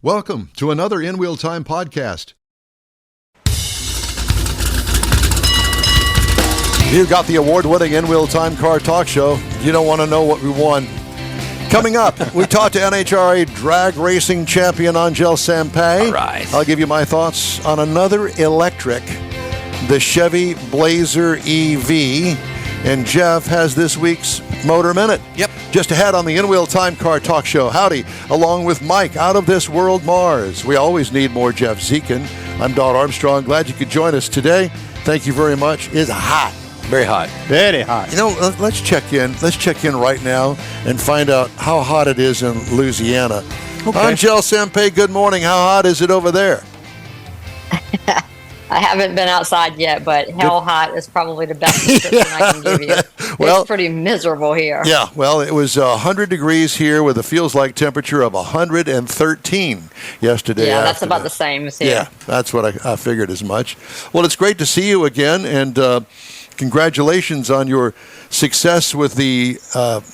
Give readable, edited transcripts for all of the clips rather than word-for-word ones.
Welcome to another In Wheel Time podcast. You got the award-winning In Wheel Time car talk show. You don't want to know what we won. Coming up, we talked to NHRA Drag Racing Champion Angelle Sampey. All right. I'll give you my thoughts on another electric, the Chevy Blazer EV. And Jeff has this week's Motor Minute. Yep. Just ahead on the In Wheel Time Car Talk Show. Howdy, along with Mike, out of this world Mars. We always need more Jeff Zekin. I'm Don Armstrong. Glad you could join us today. Thank you very much. It's hot. Very hot. Very hot. You know, let's check in. Let's check in right now and find out how hot it is in Louisiana. Okay. Angelle Sampey, good morning. How hot is it over there? I haven't been outside yet, but hell hot is probably the best description I can give you. Well, it's pretty miserable here. Yeah, well, it was 100 degrees here with a feels-like temperature of 113 yesterday. Yeah, that's about the same as here. Yeah, that's what I figured as much. Well, it's great to see you again, and congratulations on your success with the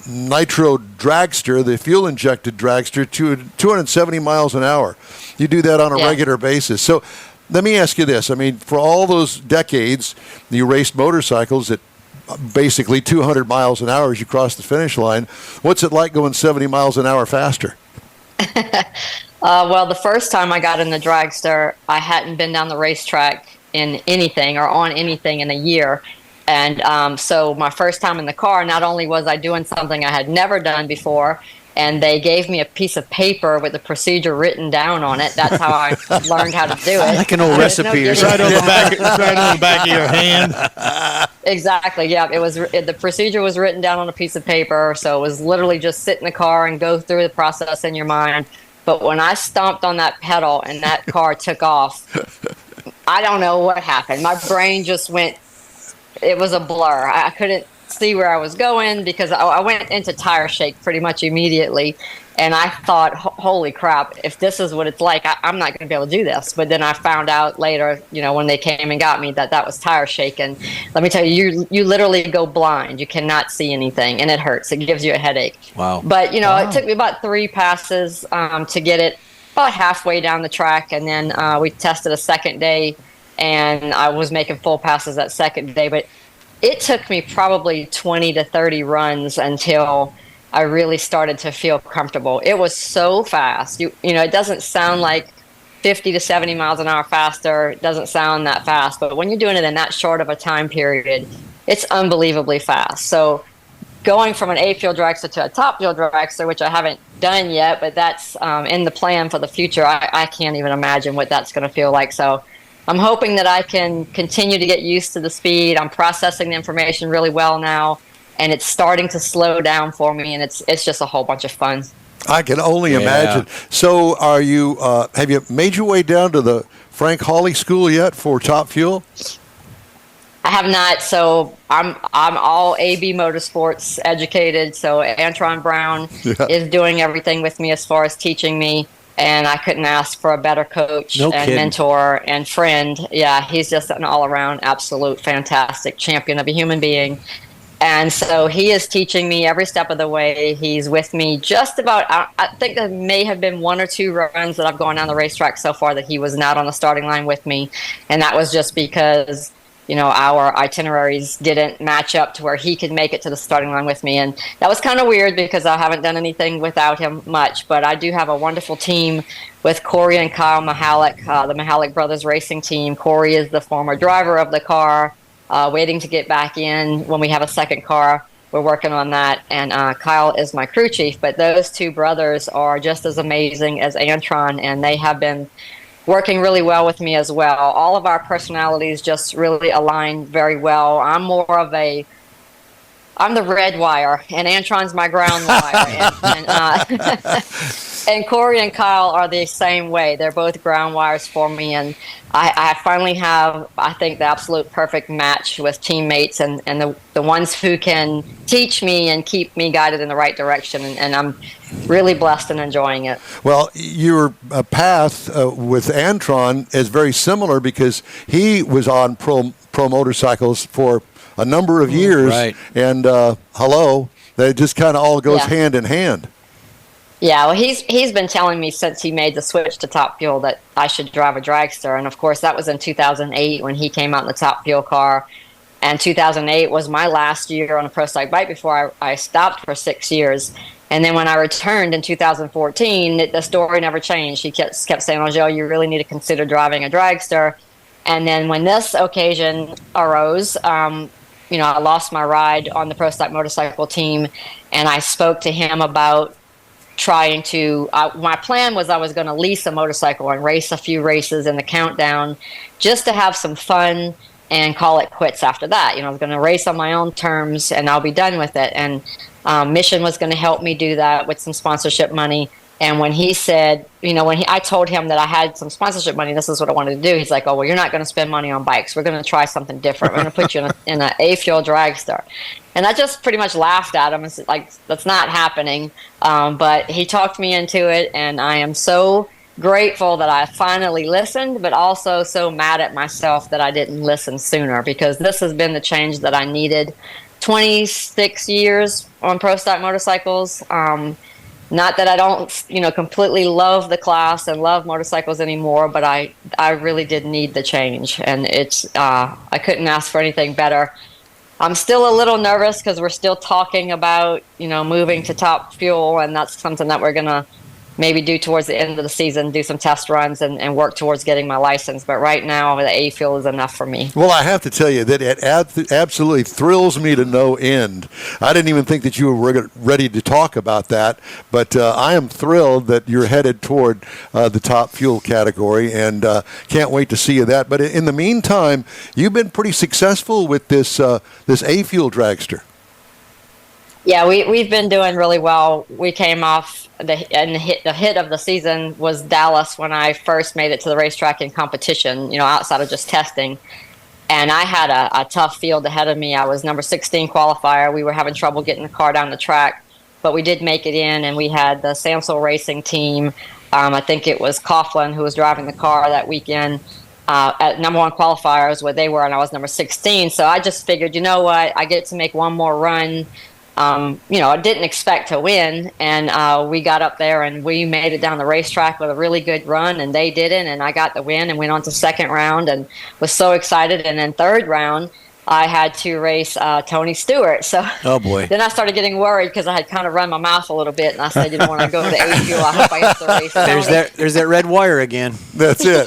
Nitro Dragster, the fuel-injected Dragster, to 270 miles an hour. You do that on a regular basis. So let me ask you this. I mean, for all those decades, you raced motorcycles at basically 200 miles an hour as you cross the finish line. What's it like going 70 miles an hour faster? Well, the first time I got in the Dragster, I hadn't been down the racetrack in anything or on anything in a year. And so my first time in the car, not only was I doing something I had never done before, and they gave me a piece of paper with the procedure written down on it. That's how I learned how to do it. Like an old recipe or something. Right on the back of your hand. Exactly. Yeah. The procedure was written down on a piece of paper. So it was literally just sit in the car and go through the process in your mind. But when I stomped on that pedal and that car took off, I don't know what happened. My brain just went, it was a blur. I couldn't see where I was going because I went into tire shake pretty much immediately, and I thought, holy crap, if this is what it's like, I'm not going to be able to do this. But then I found out later, when they came and got me, that was tire shake. And let me tell you, you literally go blind. You cannot see anything, and it hurts. It gives you a headache. Wow. But it took me about 3 passes to get it about halfway down the track, and then we tested a second day, and I was making full passes that second day. But it took me probably 20 to 30 runs until I really started to feel comfortable. It was so fast. It doesn't sound like 50 to 70 miles an hour faster. It doesn't sound that fast. But when you're doing it in that short of a time period, it's unbelievably fast. So going from an A-fuel dragster to a top-fuel dragster, which I haven't done yet, but that's in the plan for the future, I can't even imagine what that's going to feel like. So I'm hoping that I can continue to get used to the speed. I'm processing the information really well now, and it's starting to slow down for me, and it's just a whole bunch of fun. I can only imagine. So are you, have you made your way down to the Frank Hawley School yet for Top Fuel? I have not. So I'm all AB Motorsports educated. So Antron Brown is doing everything with me as far as teaching me. And I couldn't ask for a better coach mentor and friend. Yeah, he's just an all-around absolute fantastic champion of a human being. And so he is teaching me every step of the way. He's with me just about, I think there may have been 1 or 2 runs that I've gone down the racetrack so far that he was not on the starting line with me. And that was just because our itineraries didn't match up to where he could make it to the starting line with me. And that was kind of weird because I haven't done anything without him much. But I do have a wonderful team with Corey and Kyle Mihalik, the Mihalik Brothers racing team. Corey is the former driver of the car, waiting to get back in when we have a second car. We're working on that. And Kyle is my crew chief. But those 2 brothers are just as amazing as Antron, and they have been working really well with me as well. All of our personalities just really align very well. I'm the red wire, and Antron's my ground wire. And Corey and Kyle are the same way. They're both ground wires for me, and I finally have, I think, the absolute perfect match with teammates and the ones who can teach me and keep me guided in the right direction, and I'm really blessed and enjoying it. Well, your path with Antron is very similar because he was on pro motorcycles for a number of years, right. And that just kind of all goes hand in hand. Yeah, well, he's been telling me since he made the switch to Top Fuel that I should drive a dragster, and of course that was in 2008 when he came out in the Top Fuel car. And 2008 was my last year on a pro stock bike before I stopped for 6 years. And then when I returned in 2014, the story never changed. He kept saying, "Angelle, you really need to consider driving a dragster." And then when this occasion arose, I lost my ride on the pro stock motorcycle team, and I spoke to him about trying to my plan was I was going to lease a motorcycle and race a few races in the countdown just to have some fun and call it quits after that. I was going to race on my own terms and I'll be done with it. And Mission was going to help me do that with some sponsorship money. And when he said, I told him that I had some sponsorship money, this is what I wanted to do. He's like, "Oh, well, you're not going to spend money on bikes. We're going to try something different. We're going to put you in an A-fuel dragster." And I just pretty much laughed at him. It's like, that's not happening. But he talked me into it, and I am so grateful that I finally listened, but also so mad at myself that I didn't listen sooner, because this has been the change that I needed. 26 years on pro stock motorcycles. Not that I don't, completely love the class and love motorcycles anymore, but I really did need the change, and I couldn't ask for anything better. I'm still a little nervous because we're still talking about, moving to Top Fuel, and that's something that we're going to maybe do towards the end of the season, do some test runs and work towards getting my license. But right now, the A-Fuel is enough for me. Well, I have to tell you that it absolutely thrills me to no end. I didn't even think that you were ready to talk about that, but I am thrilled that you're headed toward the Top Fuel category, and can't wait to see you that. But in the meantime, you've been pretty successful with this A-Fuel dragster. Yeah, we've been doing really well. We came off the hit of the season was Dallas when I first made it to the racetrack in competition, outside of just testing. And I had a tough field ahead of me. I was number 16 qualifier. We were having trouble getting the car down the track, but we did make it in, and we had the Samsel Racing team. I think it was Coughlin who was driving the car that weekend. At number 1 qualifier is what they were, and I was number 16. So I just figured, you know what, I get to make one more run. I didn't expect to win, and we got up there and we made it down the racetrack with a really good run, and they didn't, and I got the win and went on to second round and was so excited. And then third round, I had to race Tony Stewart. So oh boy. Then I started getting worried because I had kind of run my mouth a little bit, and I said, when I go to A-Fuel, I hope I have to race Tony. There's that red wire again. That's it.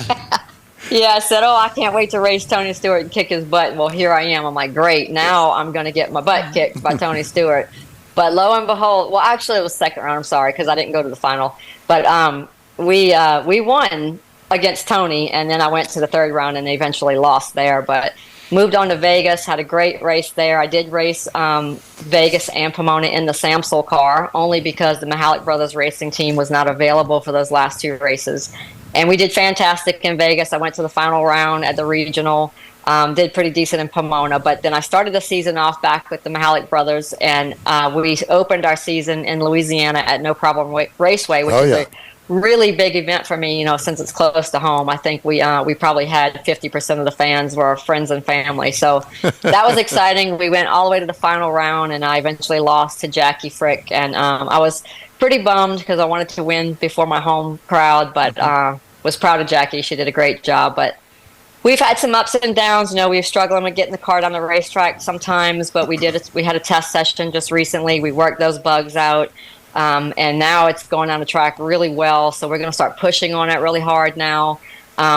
Yeah, I said, I can't wait to race Tony Stewart and kick his butt. Well, here I am. I'm like, great. Now I'm going to get my butt kicked by Tony Stewart. But lo and behold, actually it was second round. I'm sorry, because I didn't go to the final. But we won against Tony, and then I went to the third round and eventually lost there. But moved on to Vegas, had a great race there. I did race Vegas and Pomona in the Samsel car, only because the Mihalik Brothers racing team was not available for those last 2 races. And we did fantastic in Vegas. I went to the final round at the regional, did pretty decent in Pomona. But then I started the season off back with the Mihalik Brothers, and we opened our season in Louisiana at No Problem Raceway, which is a really big event for me, since it's close to home. I think we probably had 50% of the fans were friends and family. So that was exciting. We went all the way to the final round, and I eventually lost to Jackie Frick. And I was pretty bummed because I wanted to win before my home crowd, but was proud of Jackie. She did a great job. But we've had some ups and downs. We were struggling with getting the car down the racetrack sometimes, but we had a test session just recently. We worked those bugs out. And now it's going down the track really well, so we're going to start pushing on it really hard now.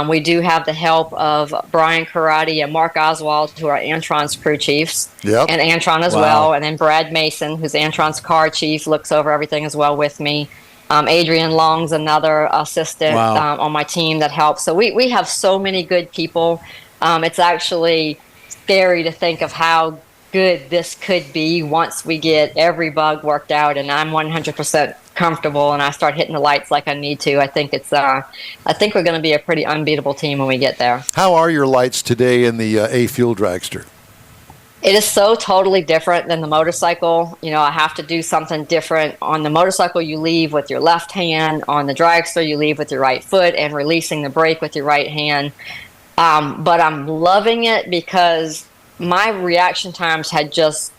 We do have the help of Brian Karate and Mark Oswald, who are Antron's crew chiefs, and Antron as well. And then Brad Mason, who's Antron's car chief, looks over everything as well with me. Adrian Long's another assistant on my team that helps. So we have so many good people. It's actually scary to think of how good this could be once we get every bug worked out and I'm 100% comfortable and I start hitting the lights like I need to. I think we're going to be a pretty unbeatable team when we get there. How are your lights today in the A-Fuel dragster? It is so totally different than the motorcycle. I have to do something different. On the motorcycle, you leave with your left hand. On the dragster, you leave with your right foot and releasing the brake with your right hand. But I'm loving it because my reaction times had just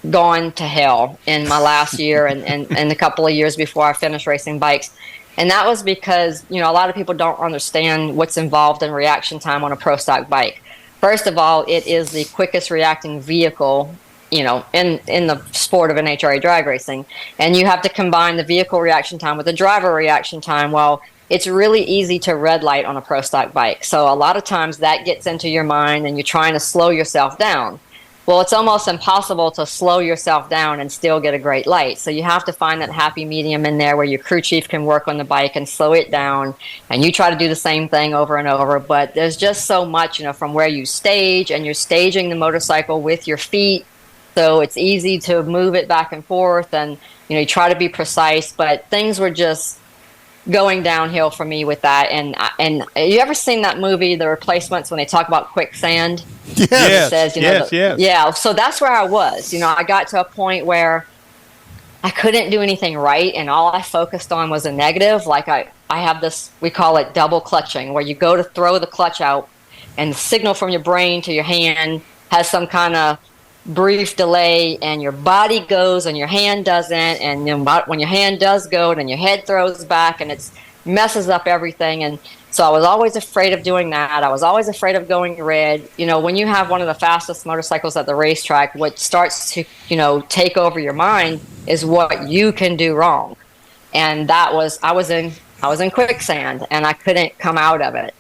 gone to hell in my last year and a couple of years before I finished racing bikes. And that was because, a lot of people don't understand what's involved in reaction time on a pro stock bike. First of all, it is the quickest reacting vehicle, in the sport of NHRA drag racing. And you have to combine the vehicle reaction time with the driver reaction time. Well, it's really easy to red light on a pro stock bike. So a lot of times that gets into your mind and you're trying to slow yourself down. Well, it's almost impossible to slow yourself down and still get a great light. So you have to find that happy medium in there where your crew chief can work on the bike and slow it down. And you try to do the same thing over and over. But there's just so much, from where you stage, and you're staging the motorcycle with your feet. So it's easy to move it back and forth, and, you try to be precise. But things were just going downhill for me with that. And you ever seen that movie, The Replacements, when they talk about quicksand? Yes. It says, yes. Yeah, so that's where I was. I got to a point where I couldn't do anything right, and all I focused on was a negative. Like I have this, we call it double clutching, where you go to throw the clutch out, and the signal from your brain to your hand has some kind of brief delay, and your body goes and your hand doesn't, and when your hand does go, then your head throws back, and it messes up everything. And so I was always afraid of doing that. I was always afraid of going red. When you have one of the fastest motorcycles at the racetrack, what starts to take over your mind is what you can do wrong. And I was in quicksand, and I couldn't come out of it.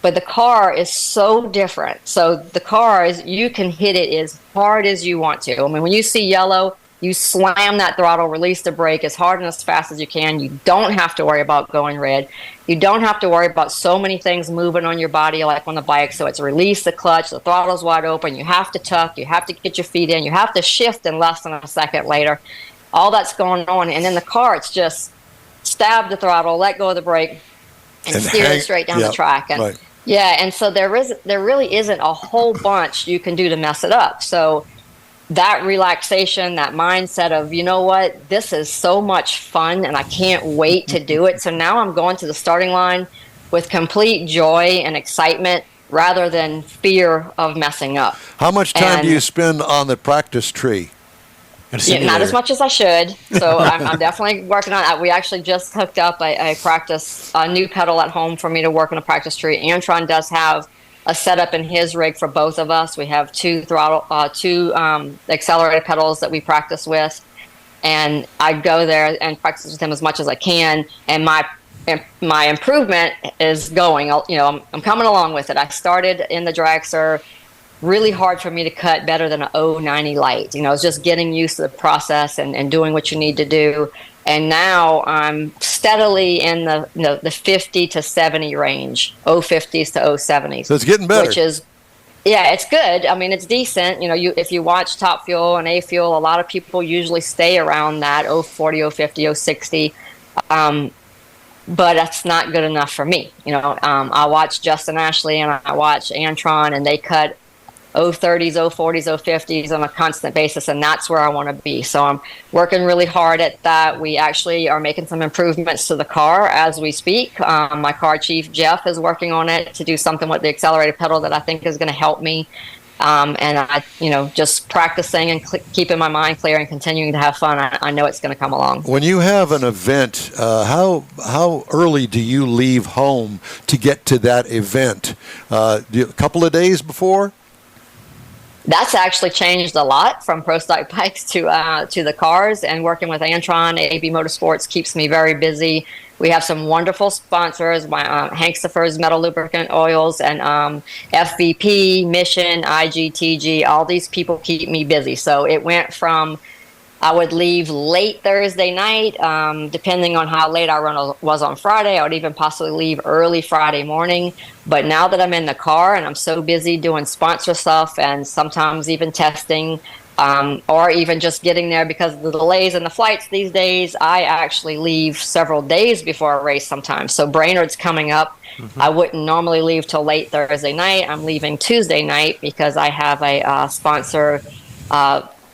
But the car is so different. So the car is, you can hit it as hard as you want to. I mean, when you see yellow, you slam that throttle, release the brake as hard and as fast as you can. You don't have to worry about going red. You don't have to worry about so many things moving on your body like on the bike. So it's release the clutch, the throttle's wide open, you have to tuck, you have to get your feet in, you have to shift in less than a second later. All that's going on. And in the car, it's just stab the throttle, let go of the brake, and steer it straight down the track. And right. Yeah, and so there really isn't a whole bunch you can do to mess it up. So that relaxation, that mindset of, what, this is so much fun and I can't wait to do it. So now I'm going to the starting line with complete joy and excitement rather than fear of messing up. How much time do you spend on the practice tree? Not as much as I should. So I'm definitely working on it. We actually just hooked up a new pedal at home for me to work on a practice tree. Antron does have a setup in his rig for both of us. We have two accelerated pedals that we practice with, and I go there and practice with him as much as I can. And my improvement is going. I'm coming along with it. I started in the Dragster. Really hard for me to cut better than an 090 light. It's just getting used to the process and doing what you need to do. And now I'm steadily in the 50 to 70 range, 050s to 070s. So it's getting better. Which is, yeah, it's good. I mean, it's decent. If you watch Top Fuel and A Fuel, a lot of people usually stay around that 040, 050, 060. But that's not good enough for me. I watch Justin Ashley and I watch Antron, and they cut 030s, 040s, 050s on a constant basis, and that's where I want to be. So I'm working really hard at that. We actually are making some improvements to the car as we speak. My car chief, Jeff, is working on it to do something with the accelerated pedal that I think is going to help me. And I, just practicing and keeping my mind clear and continuing to have fun, I know it's going to come along. When you have an event, how early do you leave home to get to that event? A couple of days before? That's actually changed a lot from pro stock bikes to the cars, and working with Antron, AB Motorsports keeps me very busy. We have some wonderful sponsors, Hanksifers Metal Lubricant Oils, and FVP, Mission, IGTG. All these people keep me busy. So it went from, I would leave late Thursday night, depending on how late our run was on Friday. I would even possibly leave early Friday morning. But now that I'm in the car and I'm so busy doing sponsor stuff and sometimes even testing, or even just getting there because of the delays in the flights these days, I actually leave several days before a race sometimes. So Brainerd's coming up. Mm-hmm. I wouldn't normally leave till late Thursday night. I'm leaving Tuesday night because I have a sponsor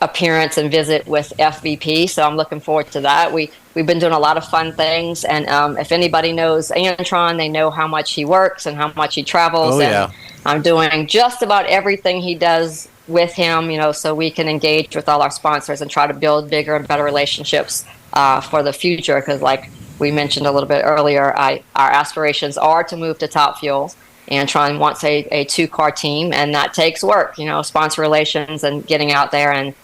appearance and visit with FVP, so I'm looking forward to that. We've been doing a lot of fun things, and if anybody knows Antron, they know how much he works and how much he travels. I'm doing just about everything he does with him, so we can engage with all our sponsors and try to build bigger and better relationships for the future. Because like we mentioned a little bit earlier, our aspirations are to move to Top Fuel. Antron wants a 2-car team, and that takes work, sponsor relations and getting out there, and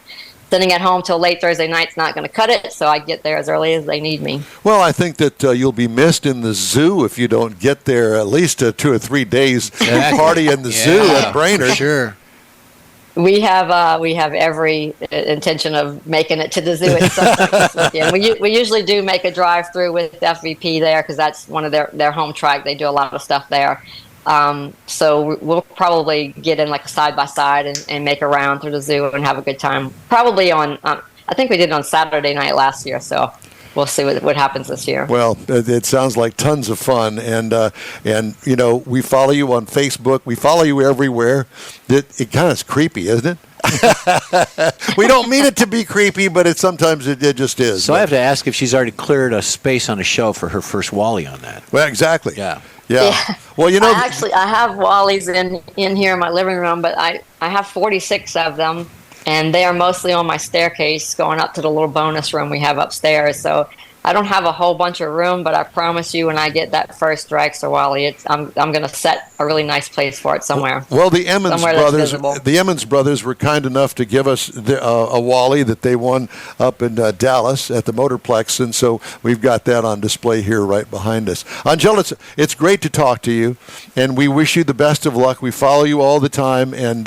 sitting at home till late Thursday night's not going to cut it, so I get there as early as they need me. Well, I think that you'll be missed in the zoo if you don't get there at least 2 or 3 days party in the zoo at Brainerd. Sure. We have every intention of making it to the zoo at some point this weekend. We usually do make a drive-through with FVP there because that's one of their home track. They do a lot of stuff there. So we'll probably get in like a side-by-side and make a round through the zoo and have a good time. Probably on, I think we did it on Saturday night last year, so we'll see what happens this year. Well, it sounds like tons of fun, and we follow you on Facebook. We follow you everywhere. It kind of is creepy, isn't it? We don't mean it to be creepy, but sometimes it just is. So I have to ask if she's already cleared a space on a shelf for her first Wally on that. Well, exactly. Yeah. Well, I have Wallies in here in my living room, but I have 46 of them, and they are mostly on my staircase going up to the little bonus room we have upstairs. So I don't have a whole bunch of room, but I promise you, when I get that first Dragster Wally, I'm going to set a really nice place for it somewhere. Well, the Emmons brothers were kind enough to give us a Wally that they won up in Dallas at the Motorplex, and so we've got that on display here right behind us. Angelle, it's great to talk to you, and we wish you the best of luck. We follow you all the time, and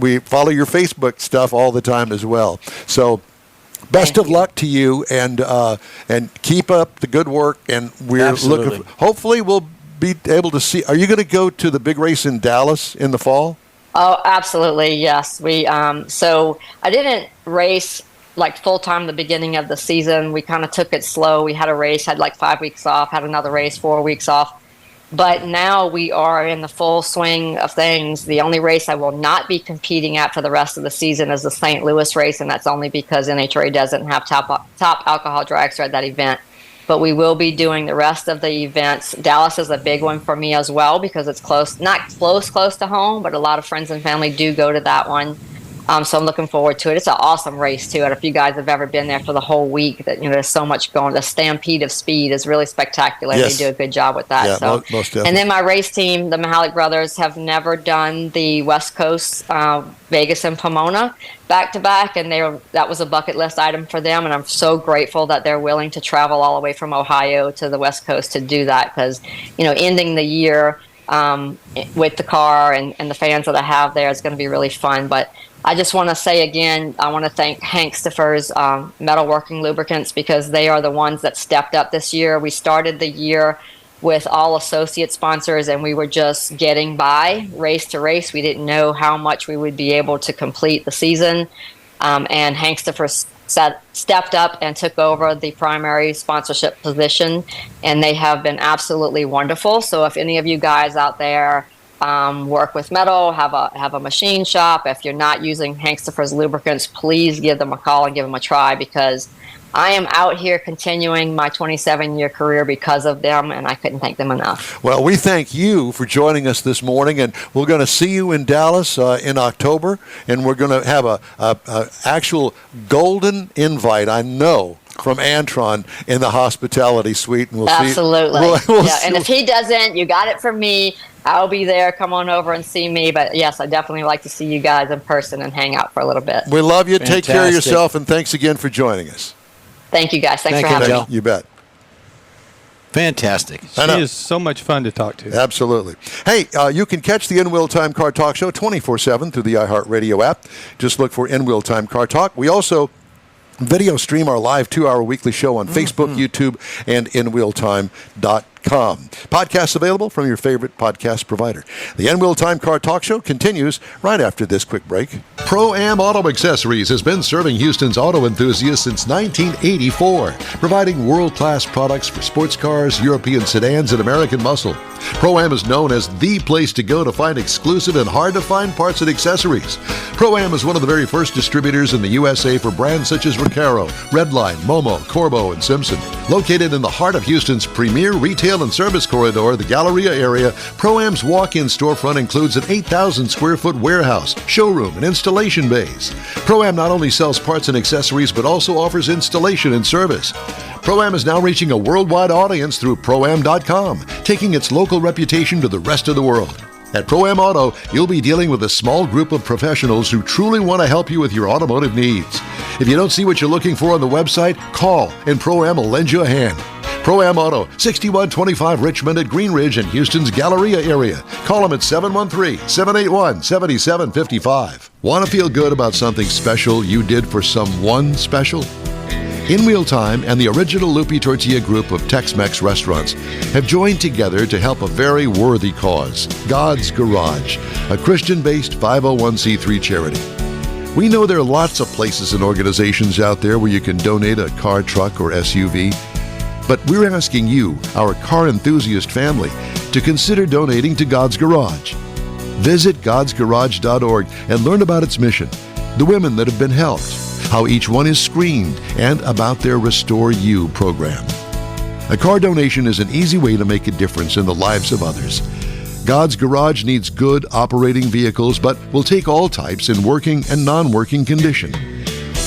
we follow your Facebook stuff all the time as well. So best of luck to you, and keep up the good work. And we're looking. Hopefully, we'll be able to see. Are you going to go to the big race in Dallas in the fall? Oh, absolutely, yes. We so I didn't race like full time the beginning of the season. We kind of took it slow. We had a race, had like 5 weeks off, had another race, 4 weeks off. But now we are in the full swing of things. The only race I will not be competing at for the rest of the season is the St. Louis race, and that's only because NHRA doesn't have top alcohol dragster at that event. But we will be doing the rest of the events. Dallas is a big one for me as well because it's close to home, but a lot of friends and family do go to that one. So I'm looking forward to it. It's an awesome race, too. And if you guys have ever been there for the whole week, there's so much going. The Stampede of Speed is really spectacular. Yes. They do a good job with that. Yeah, so. most definitely. And then my race team, the Mihalik Brothers, have never done the West Coast, Vegas and Pomona back-to-back, and that was a bucket list item for them. And I'm so grateful that they're willing to travel all the way from Ohio to the West Coast to do that because, ending the year with the car and the fans that I have there is going to be really fun. But I just want to say again, I want to thank Hank Stiffer's Metalworking Lubricants because they are the ones that stepped up this year. We started the year with all associate sponsors, and we were just getting by race to race. We didn't know how much we would be able to complete the season. And Hank Stiffer stepped up and took over the primary sponsorship position, and they have been absolutely wonderful. So if any of you guys out there work with metal, have a machine shop, if you're not using Hank Stiffer's lubricants, please give them a call and give them a try because I am out here continuing my 27-year career because of them, and I couldn't thank them enough. Well, we thank you for joining us this morning, and we're going to see you in Dallas in October, and we're going to have a actual golden invite, I know, from Antron in the hospitality suite. And we'll Absolutely. We'll yeah. And if he doesn't, you got it from me. I'll be there. Come on over and see me. But yes, I definitely like to see you guys in person and hang out for a little bit. We love you. Fantastic. Take care of yourself, and thanks again for joining us. Thank you, guys. Thanks Thank for you, having Joe. me. You bet. Fantastic. She is so much fun to talk to. Absolutely. Hey, you can catch the In-Wheel Time Car Talk Show 24/7 through the iHeartRadio app. Just look for In-Wheel Time Car Talk. We also video stream our live 2-hour weekly show on Facebook, YouTube, and InWheelTime.com. Podcasts available from your favorite podcast provider. The N-Wheel Time Car Talk Show continues right after this quick break. Pro-Am Auto Accessories has been serving Houston's auto enthusiasts since 1984, providing world-class products for sports cars, European sedans, and American muscle. Pro-Am is known as the place to go to find exclusive and hard-to-find parts and accessories. Pro-Am is one of the very first distributors in the USA for brands such as Recaro, Redline, Momo, Corbo, and Simpson. Located in the heart of Houston's premier retail aisle and service corridor, the Galleria area, Pro-Am's walk-in storefront includes an 8,000 square foot warehouse, showroom, and installation bays. Pro-Am not only sells parts and accessories, but also offers installation and service. Pro-Am is now reaching a worldwide audience through Pro-Am.com, taking its local reputation to the rest of the world. At Pro-Am Auto, you'll be dealing with a small group of professionals who truly want to help you with your automotive needs. If you don't see what you're looking for on the website, call and Pro-Am will lend you a hand. Pro-Am Auto, 6125 Richmond at Green Ridge in Houston's Galleria area. Call them at 713-781-7755. Want to feel good about something special you did for someone special? In Wheel Time and the original Lupi Tortilla group of Tex-Mex restaurants have joined together to help a very worthy cause, God's Garage, a Christian-based 501c3 charity. We know there are lots of places and organizations out there where you can donate a car, truck, or SUV, but we're asking you, our car enthusiast family, to consider donating to God's Garage. Visit godsgarage.org and learn about its mission, the women that have been helped, how each one is screened, and about their Restore You program. A car donation is an easy way to make a difference in the lives of others. God's Garage needs good operating vehicles, but will take all types in working and non-working condition.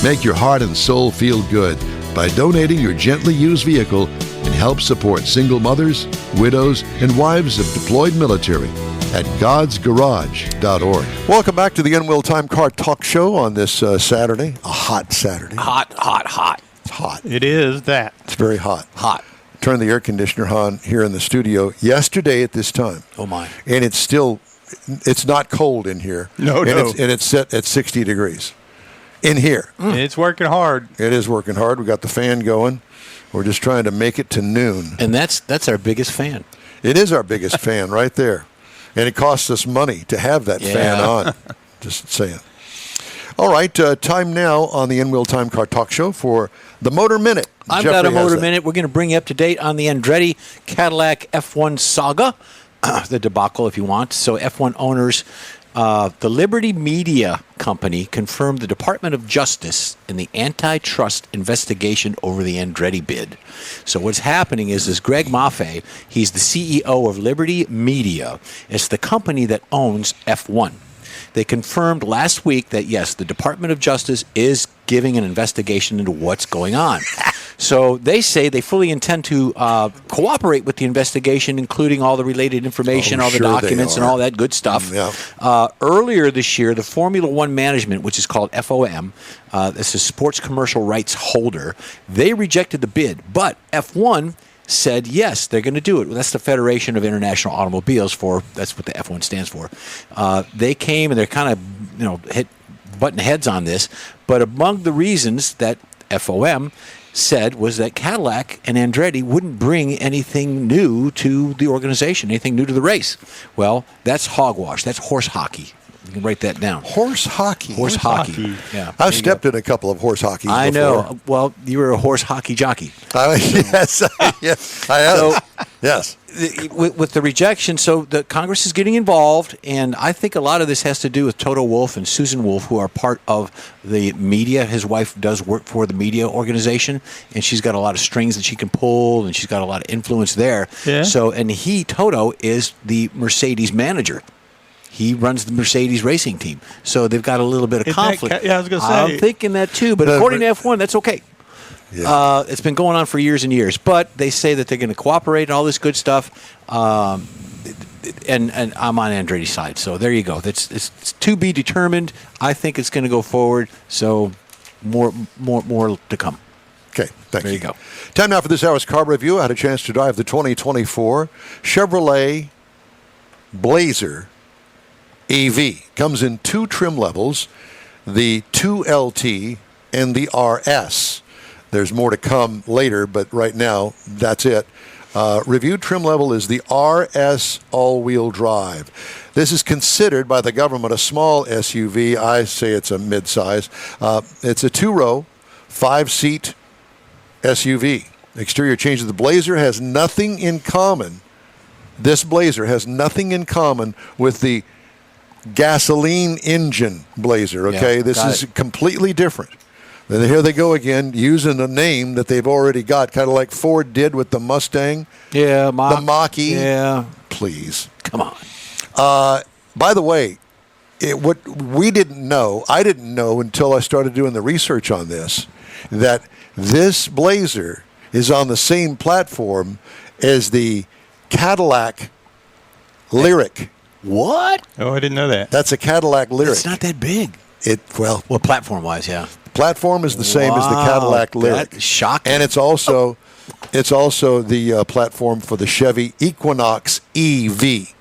Make your heart and soul feel good by donating your gently used vehicle and help support single mothers, widows, and wives of deployed military at godsgarage.org. Welcome back to the In-Wheel Time Car Talk Show on this Saturday. A hot Saturday. Hot, hot, hot. It's hot. It is that. It's very hot. Hot. Turn the air conditioner on here in the studio yesterday at this time. Oh, my. And it's not cold in here. No. It's set at 60 degrees in here. It's working hard. It is working hard. We got the fan going. We're just trying to make it to noon. And that's our biggest fan. It is our biggest fan right there. And it costs us money to have that fan on. Just saying. All right, time now on the In-Wheel Time Car Talk Show for the Motor Minute. I've got a Motor Minute. We're going to bring you up to date on the Andretti Cadillac F1 saga, the debacle if you want. So F1 owners, the Liberty Media Company confirmed the Department of Justice in the antitrust investigation over the Andretti bid. So what's happening is this Greg Maffei, he's the CEO of Liberty Media. It's the company that owns F1. They confirmed last week that, yes, the Department of Justice is giving an investigation into what's going on. So they say they fully intend to cooperate with the investigation, including all the related information, all the documents, and all that good stuff. Yeah. Earlier this year, the Formula One management, which is called FOM, this is Sports Commercial Rights Holder, they rejected the bid. But F1 said, yes, they're going to do it. Well, that's the Federation of International Automobiles that's what the F1 stands for. They came and they're kind of, butting heads on this. But among the reasons that FOM said was that Cadillac and Andretti wouldn't bring anything new to the organization, anything new to the race. Well, that's hogwash. That's horse hockey. You can write that down. Horse hockey. Horse hockey. Yeah. I've stepped in a couple of horse hockeys before. I know. Well, you were a horse hockey jockey. Yes, I have. So, yes. With the rejection, so the Congress is getting involved, and I think a lot of this has to do with Toto Wolff and Susan Wolff, who are part of the media. His wife does work for the media organization, and she's got a lot of strings that she can pull, and she's got a lot of influence there. Yeah. So, and Toto, is the Mercedes manager. He runs the Mercedes racing team. So they've got a little bit of conflict. I was going to say. I'm thinking that too, but according to F1, that's okay. Yeah. It's been going on for years and years. But they say that they're going to cooperate and all this good stuff. And I'm on Andretti's side. So there you go. It's to be determined. I think it's going to go forward. So more to come. Okay, thank you. There you go. Time now for this hour's car review. I had a chance to drive the 2024 Chevrolet Blazer EV. Comes in two trim levels, the 2LT and the RS. There's more to come later, but right now, that's it. Reviewed trim level is the RS all-wheel drive. This is considered by the government a small SUV. I say it's a mid-size. It's a two-row, five-seat SUV. Exterior change of the Blazer has nothing in common. This Blazer has nothing in common with the gasoline engine Blazer, okay? Yeah, this is completely different. And here they go again, using a name that they've already got, kind of like Ford did with the Mustang. Yeah, the Mach-E. Yeah. Please. Come on. By the way, what I didn't know until I started doing the research on this, that this Blazer is on the same platform as the Cadillac Lyric. What? Oh, I didn't know that. That's a Cadillac Lyric. It's not that big. Well, Platform-wise, yeah. platform is the same as the Wow, Cadillac Lyric. that's shocking. And it's also the platform for the Chevy Equinox EV.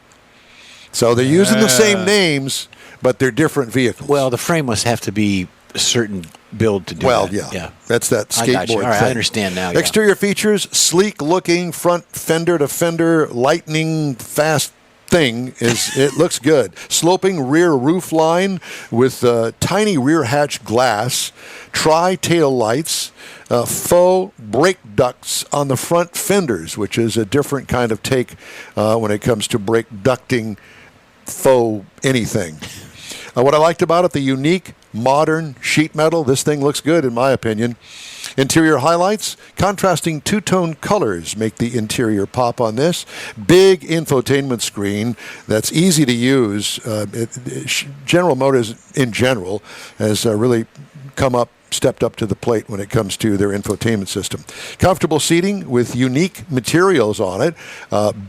So they're using the same names, but they're different vehicles. Well, the frame must have to be a certain build to do that. Yeah. That's that I got you. skateboard All right, thing. I understand now. Yeah. Exterior features, sleek-looking front fender-to-fender, lightning fast thing. It looks good. Sloping rear roof line with tiny rear hatch glass, tri-tail lights, faux brake ducts on the front fenders, which is a different kind of take when it comes to brake ducting faux anything. What I liked about it, the unique modern sheet metal. This thing looks good in my opinion. Interior highlights, contrasting two-tone colors make the interior pop on this. Big infotainment screen that's easy to use. General Motors in general has really stepped up to the plate when it comes to their infotainment system. Comfortable seating with unique materials on it.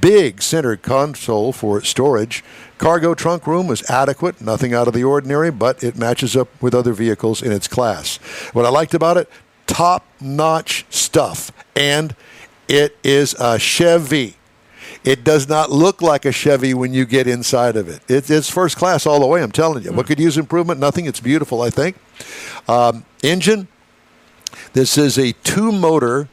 Big center console for storage. Cargo trunk room is adequate, nothing out of the ordinary, but it matches up with other vehicles in its class. What I liked about it, top-notch stuff, and it is a Chevy. It does not look like a Chevy when you get inside of it. It's first class all the way, I'm telling you. What could use improvement? Nothing. It's beautiful, I think. Engine, this is a two-motor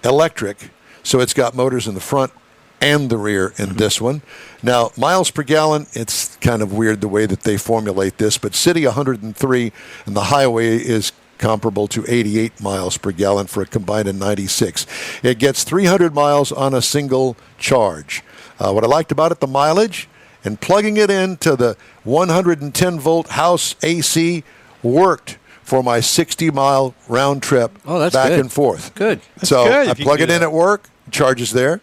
electric, so it's got motors in the front and the rear in this one. Now, miles per gallon, it's kind of weird the way that they formulate this, but city 103 and the highway is comparable to 88 miles per gallon for a combined of 96. It gets 300 miles on a single charge. What I liked about it, the mileage, and plugging it into the 110-volt house AC worked for my 60-mile round trip back and forth. Good. So good I if you plug can it do in that. at work, charges there.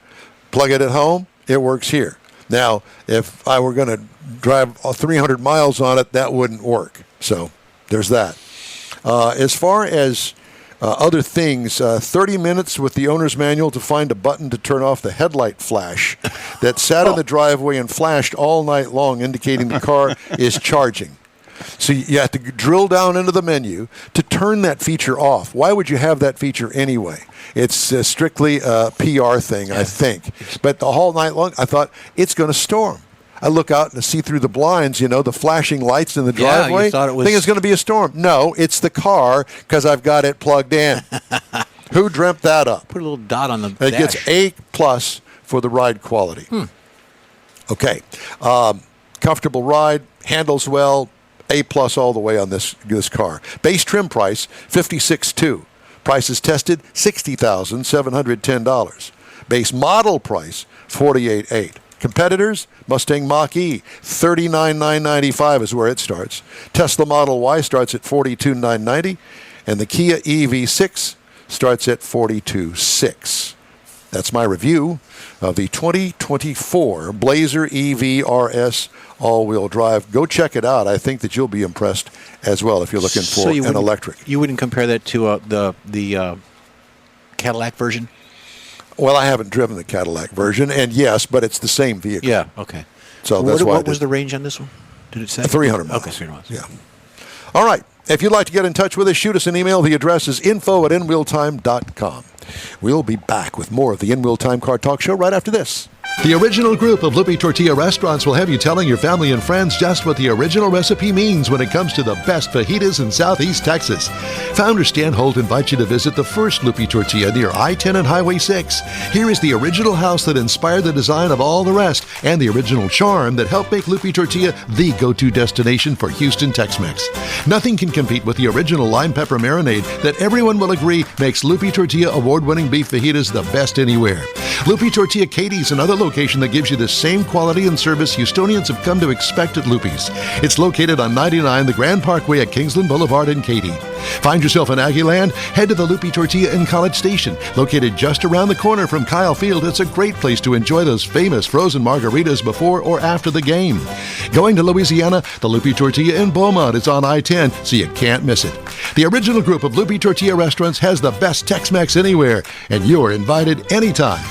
Plug it at home, it works here. Now, if I were going to drive 300 miles on it, that wouldn't work. So there's that. As far as other things, 30 minutes with the owner's manual to find a button to turn off the headlight flash that sat in the driveway and flashed all night long, indicating the car is charging. So you have to drill down into the menu to turn that feature off. Why would you have that feature anyway? It's strictly a PR thing, I think. But the whole night long, I thought, it's going to storm. I look out and see through the blinds, the flashing lights in the driveway. You thought it was... Think it's going to be a storm. No, it's the car because I've got it plugged in. Who dreamt that up? Put a little dot on the It dash. gets A+ for the ride quality. Okay. Comfortable ride, handles well, A+ all the way on this car. Base trim price, $56,200. Prices tested, $60,710. Base model price, $48,800. Competitors, Mustang Mach-E, $39,995 is where it starts. Tesla Model Y starts at $42,990, and the Kia EV6 starts at $42,600. That's my review of the 2024 Blazer EV RS all-wheel drive. Go check it out. I think that you'll be impressed as well if you're looking for an electric. You wouldn't compare that to the Cadillac version? Well, I haven't driven the Cadillac version, and yes, but it's the same vehicle. Yeah, okay. So that's why what was the range on this one? Did it say? 300 miles. Okay, 300 miles. Yeah. All right. If you'd like to get in touch with us, shoot us an email. The address is info@inwheeltime.com. We'll be back with more of the In Wheel Time Car Talk Show right after this. The original group of Lupe Tortilla restaurants will have you telling your family and friends just what the original recipe means when it comes to the best fajitas in Southeast Texas. Founder Stan Holt invites you to visit the first Lupe Tortilla near I-10 and Highway 6. Here is the original house that inspired the design of all the rest and the original charm that helped make Lupe Tortilla the go-to destination for Houston Tex-Mex. Nothing can compete with the original lime pepper marinade that everyone will agree makes Lupe Tortilla award-winning beef fajitas the best anywhere. Lupe Tortilla Katie's and other location that gives you the same quality and service Houstonians have come to expect at Loopy's. It's located on 99 the Grand Parkway at Kingsland Boulevard in Katy. Find yourself in Aggieland? Head to the Loopy Tortilla in College Station. Located just around the corner from Kyle Field, it's a great place to enjoy those famous frozen margaritas before or after the game. Going to Louisiana, the Loopy Tortilla in Beaumont is on I-10, so you can't miss it. The original group of Loopy Tortilla restaurants has the best Tex-Mex anywhere, and you're invited anytime.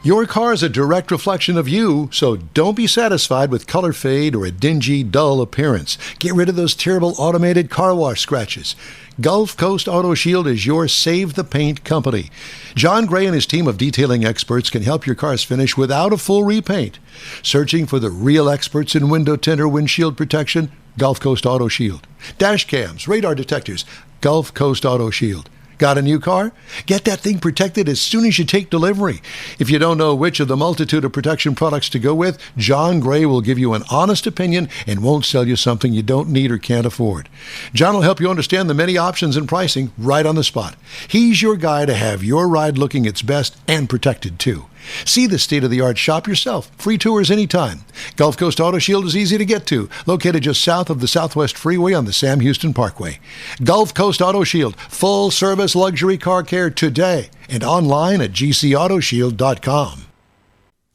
Your car is a direct reflection of you, so don't be satisfied with color fade or a dingy, dull appearance. Get rid of those terrible automated car wash scratches. Gulf Coast Auto Shield is your Save the Paint company. John Gray and his team of detailing experts can help your cars finish without a full repaint. Searching for the real experts in window tint or windshield protection? Gulf Coast Auto Shield. Dash cams, radar detectors? Gulf Coast Auto Shield. Got a new car? Get that thing protected as soon as you take delivery. If you don't know which of the multitude of protection products to go with, John Gray will give you an honest opinion and won't sell you something you don't need or can't afford. John will help you understand the many options and pricing right on the spot. He's your guy to have your ride looking its best and protected too. See the state-of-the-art shop yourself. Free tours anytime. Gulf Coast Auto Shield is easy to get to, located just south of the Southwest Freeway on the Sam Houston Parkway. Gulf Coast Auto Shield, full-service luxury car care today, and online at gcautoshield.com.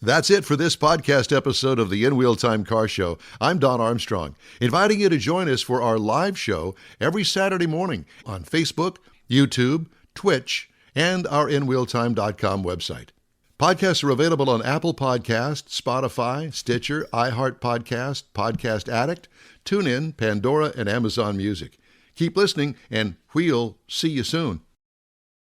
That's it for this podcast episode of the In Wheel Time Car Show. I'm Don Armstrong, inviting you to join us for our live show every Saturday morning on Facebook, YouTube, Twitch, and our InWheelTime.com website. Podcasts are available on Apple Podcasts, Spotify, Stitcher, iHeart Podcast, Podcast Addict, TuneIn, Pandora, and Amazon Music. Keep listening, and we'll see you soon.